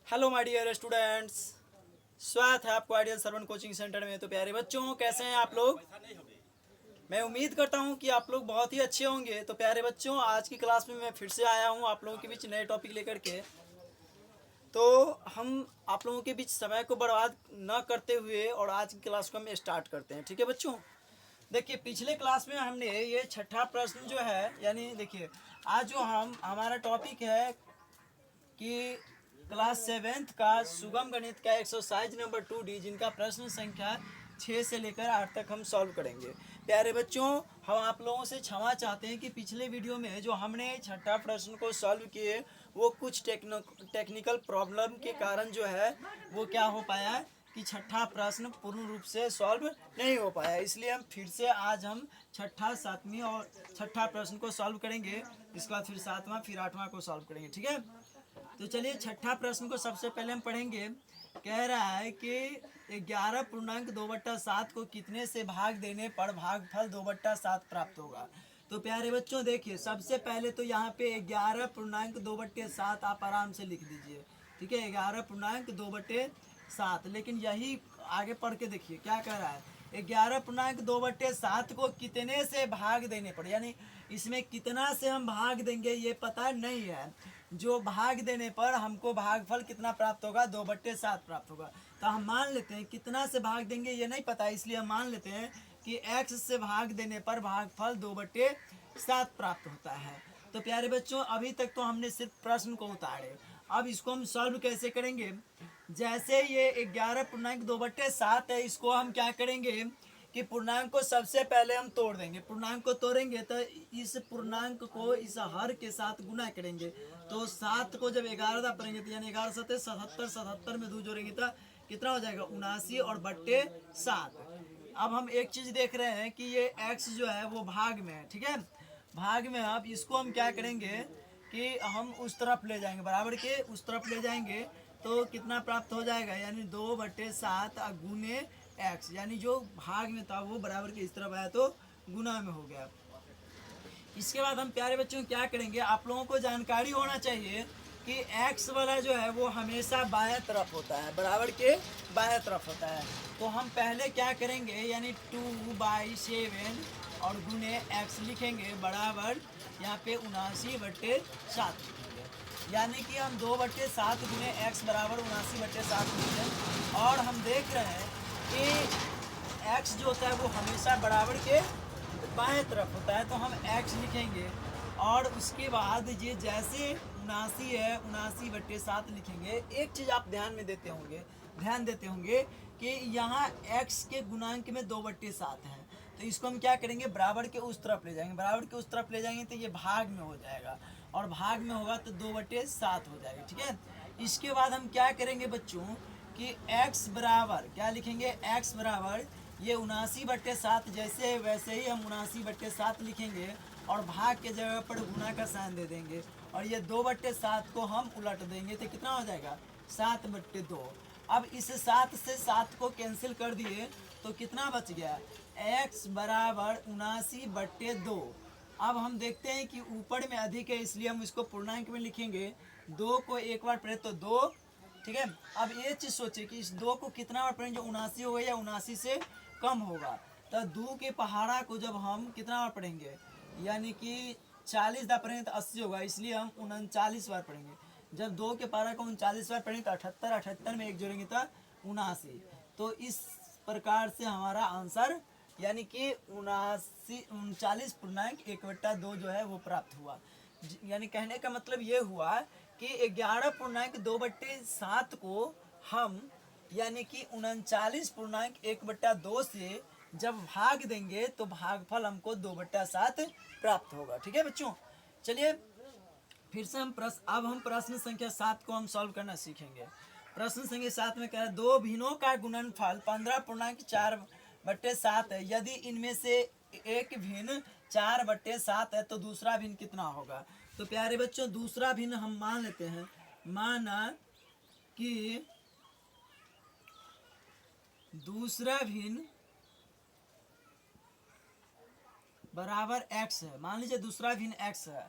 Hello my dear students, स्वागत है आपको आइडियल सर्वन कोचिंग सेंटर में। तो प्यारे बच्चों, कैसे हैं आप लोग? मैं उम्मीद करता हूं कि आप लोग बहुत ही अच्छे होंगे। तो प्यारे बच्चों, आज की क्लास में मैं फिर से आया हूं आप लोगों के बीच नए टॉपिक लेकर के। तो हम आप लोगों के बीच समय को बर्बाद न करते हुए और आज की क्लास को हम स्टार्ट करते हैं। ठीक है बच्चों, देखिए पिछले क्लास में हमने ये छठा प्रश्न जो है, यानी देखिए आज जो हमारा टॉपिक है कि क्लास सेवेंथ का सुगम गणित का एक्सरसाइज नंबर 2D, जिनका प्रश्न संख्या 6 से लेकर 8 तक हम सॉल्व करेंगे। प्यारे बच्चों, हम आप लोगों से क्षमा चाहते हैं कि पिछले वीडियो में जो हमने छठा प्रश्न को सॉल्व किए वो कुछ टेक्निकल प्रॉब्लम के कारण जो है वो क्या हो पाया कि छठा प्रश्न पूर्ण रूप से सॉल्व नहीं हो पाया। इसलिए हम फिर से आज हम छठा, सातवीं और छठा प्रश्न को सॉल्व करेंगे। इसके बाद फिर सातवां, फिर आठवां को सॉल्व करेंगे। ठीक है, तो चलिए छठा प्रश्न को सबसे पहले हम पढ़ेंगे। कह रहा है कि 11.2/7 को कितने से भाग देने पर भागफल 2/7 प्राप्त होगा। तो प्यारे बच्चों देखिए, सबसे पहले तो यहाँ पे 11.2/7 आप आराम से लिख दीजिए। ठीक है, 11.2/7। लेकिन यही आगे पढ़ के देखिए क्या कह रहा है। 11.2/7 को कितने से भाग देने पर, यानी इसमें कितना से हम भाग देंगे ये पता नहीं है। जो भाग देने पर हमको भागफल कितना प्राप्त होगा, 2/7 प्राप्त होगा। तो हम मान लेते हैं कितना से भाग देंगे ये नहीं पता, इसलिए हम मान लेते हैं कि x से भाग देने पर भागफल 2/7 प्राप्त होता है। तो प्यारे बच्चों, अभी तक तो हमने सिर्फ प्रश्न को उतारे। अब इसको हम सॉल्व कैसे करेंगे। जैसे ये 11.2/7 है, इसको हम क्या करेंगे कि पूर्णांक को सबसे पहले हम तोड़ देंगे। पूर्णांक को तोड़ेंगे तो इस पूर्णांक को इस हर के साथ गुना करेंगे। तो 7 को जब 11 पढ़ेंगे तो यानी 11 7 77, 77 में 2 जोड़ेंगे तो कितना हो जाएगा, 79 और बट्टे 7। अब हम एक चीज देख रहे हैं कि ये x जो है वो भाग में है। ठीक है, भाग में। अब इसको हम क्या करेंगे कि हम उस तरफ ले जाएंगे, बराबर के उस तरफ ले जाएंगे तो कितना प्राप्त हो जाएगा, यानी 2/7 गुने x, यानी जो भाग में था वो बराबर के इस तरफ आया तो गुना में हो गया। इसके बाद हम प्यारे बच्चों क्या करेंगे, आप लोगों को जानकारी होना चाहिए कि x वाला जो है वो हमेशा बाएं तरफ होता है, बराबर के बाएं तरफ होता है। तो हम पहले क्या करेंगे, यानी 2/7 और गुने x लिखेंगे बराबर यहाँ पे 79/7 लिखेंगे। यानी कि हम 2/7 गुने x बराबर 79/7 लिखेंगे। और हम देख रहे हैं कि x जो होता है वो हमेशा बराबर के बाएं तरफ होता है, तो हम x लिखेंगे। और उसके बाद ये जैसे 79 है, 79/7 लिखेंगे। एक चीज आप ध्यान देते होंगे कि यहाँ x के गुणांक में 2/7 है, तो इसको हम क्या करेंगे, बराबर के उस तरफ ले जाएंगे। बराबर के उस तरफ ले जाएंगे तो ये भाग में हो जाएगा, और भाग में होगा तो 2/7 हो जाएगा। ठीक है, इसके बाद हम क्या करेंगे बच्चों कि x बराबर क्या लिखेंगे, x बराबर ये 79/7 जैसे है वैसे ही हम 79/7 लिखेंगे, और भाग के जगह पर गुना का साइन दे देंगे, और ये 2/7 को हम उलट देंगे तो कितना हो जाएगा, 7/2। अब इस 7 से 7 को कैंसिल कर दिए तो कितना बच गया, x बराबर 79/2। अब हम देखते हैं कि ऊपर में अधिक है, इसलिए हम इसको पूर्णांक में लिखेंगे। 2 को एक बार पढ़े तो 2। ठीक है, अब ये चीज सोचे कि इस 2 को कितना बार पढ़ेंगे, 79 होगा या 79 से कम होगा। तो 2 के पहाड़ा को जब हम कितना बार पढ़ेंगे, यानी कि 40 बार पढ़ेंगे तो 80 होगा, इसलिए हम 39 बार पढ़ेंगे। जब 2 के पहाड़ा को 39 बार पढ़ेंगे तो 78, 78 में एक जोड़ेंगे तो 79। तो इस प्रकार से हमारा आंसर यानी कि 39.1/2 जो है वो प्राप्त हुआ। यानी कहने का मतलब ये हुआ कि 11.2/7 को हम यानी कि 39.1/2 से जब भाग देंगे तो भागफल हमको 2/7 प्राप्त होगा। ठीक है बच्चों, चलिए फिर से अब हम प्रश्न संख्या 7 को हम सॉल्व करना सीखेंगे। प्रश्न संख्या 7 में कह रहा है, दो भिन्नों का गुणनफल 15.4/7 है। यदि इनमें से एक भिन्न 4/7 है तो दूसरा भिन्न कितना होगा। तो प्यारे बच्चों, दूसरा भिन्न हम मान लेते हैं, माना कि दूसरा भिन्न बराबर x है। मान लीजिए दूसरा भिन्न x है,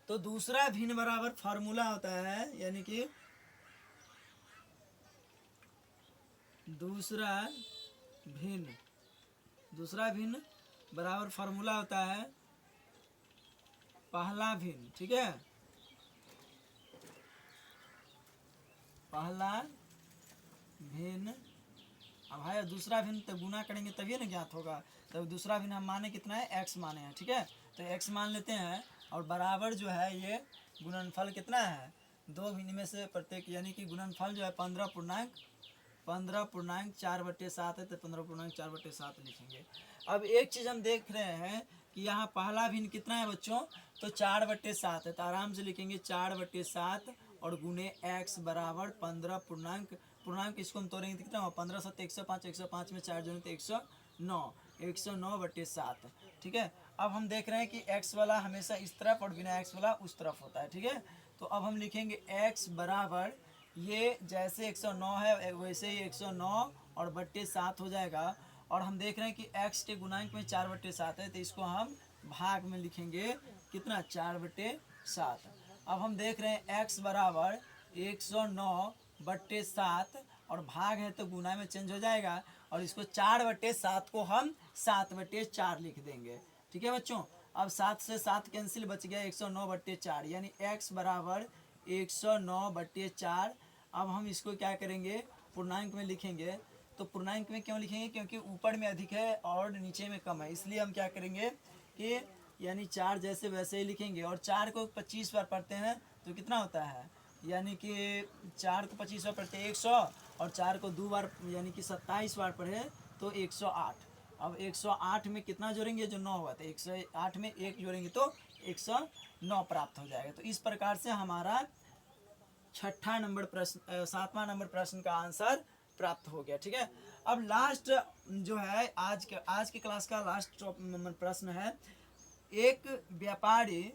तो दूसरा भिन्न बराबर फार्मूला होता है, यानी कि दूसरा भिन्न बराबर फार्मूला होता है पहला भिन्न, ठीक है, पहला भिन्न। अब है दूसरा भिन्न तो गुना करेंगे तभी ना ज्ञात होगा। तो दूसरा भिन्न हम माने कितना है, x माने हैं, ठीक है। तो x मान लेते हैं और बराबर जो है ये गुणनफल कितना है, दो भिन्न में से प्रत्येक, यानी कि गुणनफल जो है 15.4/7 है, तो 15.4/7 लिखेंगे। अब एक चीज़ हम देख रहे हैं कि यहाँ पहला भिन्न कितना है बच्चों, तो 4/7 है, तो आराम से लिखेंगे 4/7 और गुने x बराबर 15 पूर्णांक इसको हम तोड़ेंगे तो कितना हो, 15 7 105, 105 में 4 जोड़ेंगे तो 109/7, ठीक है। अब हम देख रहे हैं कि x वाला हमेशा इस तरफ और बिना x वाला उस तरफ होता है, ठीक है। तो अब हम लिखेंगे x बराबर, ये जैसे 109 है वैसे ही 109 और बट्टे 7 हो जाएगा। और हम देख रहे हैं कि x के गुणांक में 4/7 है, तो इसको हम भाग में लिखेंगे कितना, 4/7। अब हम देख रहे हैं x बराबर 109/7 और भाग है तो गुना में चेंज हो जाएगा, और इसको 4/7 को हम 7/4 लिख देंगे, ठीक है बच्चों। अब 7 से 7 कैंसिल, बच गया 109/4, यानी x बराबर 109/4। अब हम इसको क्या करेंगे, पूर्णांक में लिखेंगे। तो पूर्णांक में क्यों लिखेंगे, क्योंकि ऊपर में अधिक है और नीचे में कम है, इसलिए हम क्या करेंगे कि यानी 4 जैसे वैसे ही लिखेंगे। और 4 को 25 बार पढ़ते हैं तो कितना होता है, यानी कि 4 को 25 बार पढ़ते हैं 100, और 4 को 2 बार यानी कि 27 बार पढ़े तो 108। अब 108 में कितना जोड़ेंगे, जो 9 हुआ था, 108 में 1 जोड़ेंगे तो 109 प्राप्त हो जाएगा। तो इस प्रकार से हमारा 7वां नंबर प्रश्न का आंसर प्राप्त हो गया, ठीक है। अब लास्ट जो है आज के क्लास का लास्ट प्रश्न है, एक व्यापारी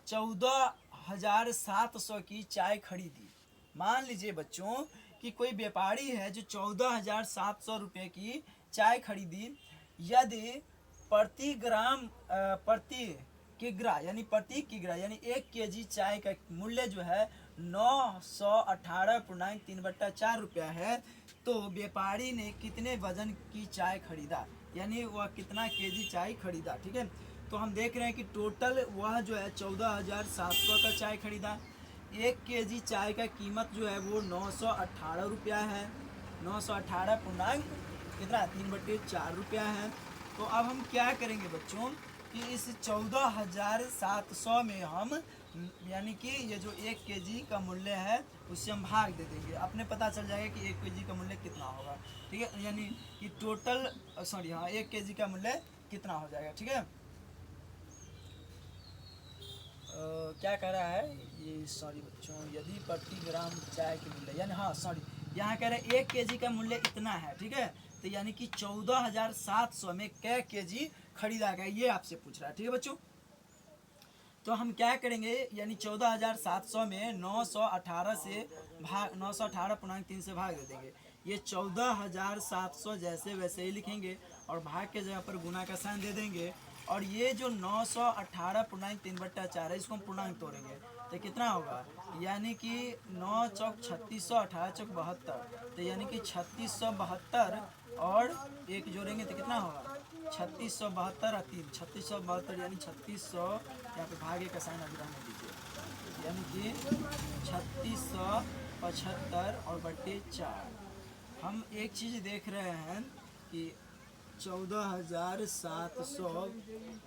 14,700 की चाय खरीदी। मान लीजिए बच्चों कि कोई व्यापारी है जो 14,700 रुपये की चाय खरीदी। यदि प्रति किग्रा यानी 1 केजी चाय का मूल्य जो है 918.3/4 रुपया है, तो व्यापारी ने कितने वजन की चाय खरीदा, यानी वह कितना केजी चाय खरीदा, ठीक है। तो हम देख रहे हैं कि टोटल वह जो है 14,700 का चाय खरीदा। 1 केजी चाय का कीमत जो है वो 918 रुपया है, 918 पूर्णांक कितना 3/4 रुपया है। तो अब हम क्या करेंगे बच्चों कि इस 14,700 में हम यानी कि ये जो 1 केजी का मूल्य है उससे हम भाग दे देंगे, अपने पता चल जाएगा कि 1 केजी का मूल्य कितना होगा, ठीक है। यानी कि टोटल 1 केजी का मूल्य कितना हो जाएगा, ठीक है। क्या कह रहा है ये, बच्चों, यदि प्रति ग्राम चाय के मूल्य यानी यहाँ कह रहे हैं 1 केजी का मूल्य इतना है, ठीक है। तो यानी कि 14,700 में कै केजी खरीदा गया, ये आपसे पूछ रहा है, ठीक है बच्चों। तो हम क्या करेंगे, यानी 14,700 में 918 से भाग 918.3 से भाग दे देंगे। ये 14,700 जैसे वैसे ही लिखेंगे और भाग के जगह पर गुना का साइन दे देंगे। और ये जो 918.3/4 है इसको हम पूर्णांक तोड़ेंगे तो कितना होगा, यानी कि 9 चौक 3600, 18 चौक 72, तो यानी कि 3672 और 1 जोड़ेंगे तो कितना होगा 3672 और 3 3672, यानी 3600, यहाँ पे भागे का साइन अभी रहने दीजिए, यानी कि 3675 और बट्टे 4। हम एक चीज़ देख रहे हैं कि 14,700,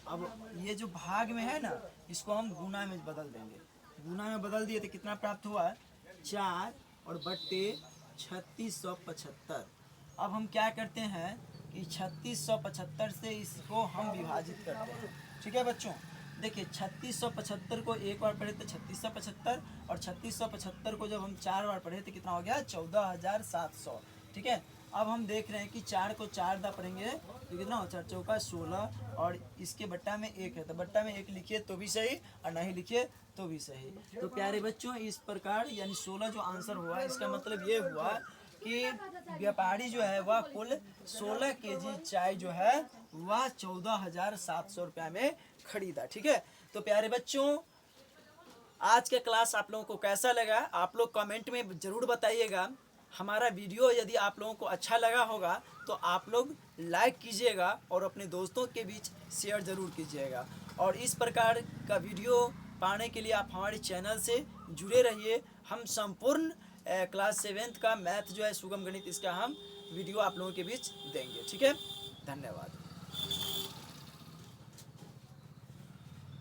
अब ये जो भाग में है ना इसको हम गुना में बदल देंगे। गुना में बदल दिए तो कितना प्राप्त हुआ 4 और बट्टे 3675। अब हम क्या करते हैं कि 3675 से इसको हम विभाजित करते हैं, ठीक है बच्चों। देखिए 3675 को एक बार पढ़े तो 3675, और 3675 को जब हम 4 बार पढ़े तो कितना हो गया 14,700, ठीक है। अब हम देख रहे हैं कि 4 को 4 दा पढ़ेंगे तो कितना हो 4 चौका 16, और इसके बट्टा में 1 है तो बट्टा में 1 लिखिए तो भी सही और नहीं लिखिए तो भी सही। तो प्यारे बच्चों इस प्रकार यानी 16 जो आंसर हुआ, इसका मतलब ये हुआ कि व्यापारी जो है वह कुल 16 केजी चाय जो है वह 14,700 रुपया में खरीदा, ठीक है। तो प्यारे बच्चों आज का क्लास आप लोगों को कैसा लगा, आप लोग कमेंट में ज़रूर बताइएगा। हमारा वीडियो यदि आप लोगों को अच्छा लगा होगा तो आप लोग लाइक कीजिएगा और अपने दोस्तों के बीच शेयर ज़रूर कीजिएगा। और इस प्रकार का वीडियो पाने के लिए आप हमारे चैनल से जुड़े रहिए। हम संपूर्ण क्लास 7th का मैथ जो है सुगम गणित, इसका हम वीडियो आप लोगों के बीच देंगे। ठीक है, धन्यवाद।